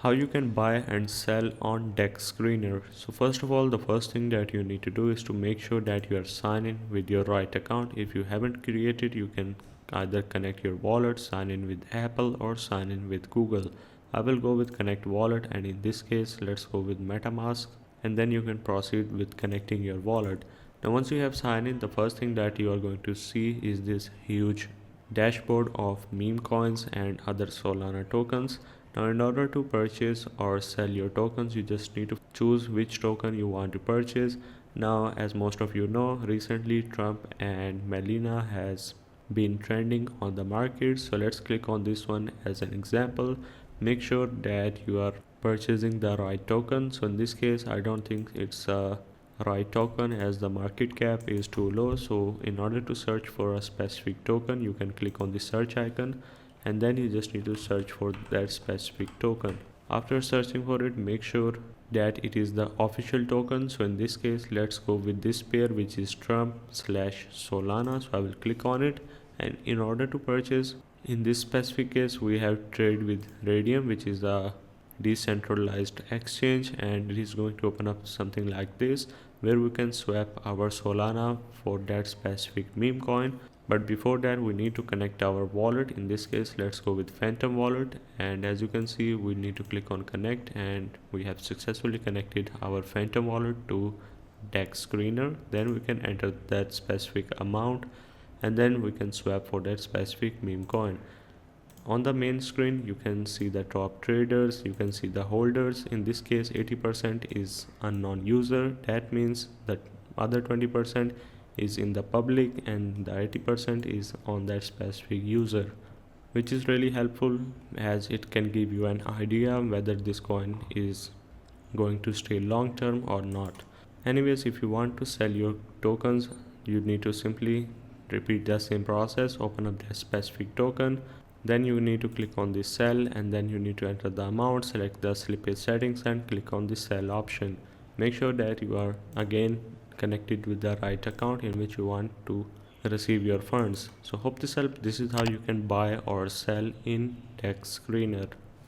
How you can buy and sell on DEX Screener. So first of all, the first thing that you need to do is to make sure that you are signed in with your right account. If you haven't created, you can either connect your wallet, sign in with Apple, or sign in with Google. I will go with connect wallet, and in this case let's go with MetaMask, and then you can proceed with connecting your wallet. Now once you have signed in, the first thing that you are going to see is this huge dashboard of meme coins and other Solana tokens. Now in order to purchase or sell your tokens, you just need to choose which token you want to purchase. Now as most of you know, recently Trump and Melina has been trending on the market, so let's click on this one as an example. Make sure that you are purchasing the right token. So in this case I don't think it's a right token as the market cap is too low. So in order to search for a specific token, you can click on the search icon, and then you just need to search for that specific token. After searching for it, make sure that it is the official token. So in this case let's go with this pair, which is Trump slash Solana. So I will click on it, and in order to purchase, in this specific case we have trade with Radium, which is a decentralized exchange, and it is going to open up something like this where we can swap our Solana for that specific meme coin. But before that, we need to connect our wallet. In this case let's go with Phantom wallet, and as you can see we need to click on connect, and we have successfully connected our Phantom wallet to DEX Screener. Then we can enter that specific amount, and then we can swap for that specific meme coin. On the main screen you can see the top traders, you can see the holders. In this case 80% is unknown user, that means that other 20% is in the public, and the 80% is on that specific user, which is really helpful as it can give you an idea whether this coin is going to stay long term or not. Anyways, if you want to sell your tokens, you need to simply repeat the same process. Open up that specific token, then you need to click on the sell, and then you need to enter the amount, select the slippage settings, and click on the sell option. Make sure that you are again connected with the right account in which you want to receive your funds. So hope this helped. This is how you can buy or sell in DEX Screener.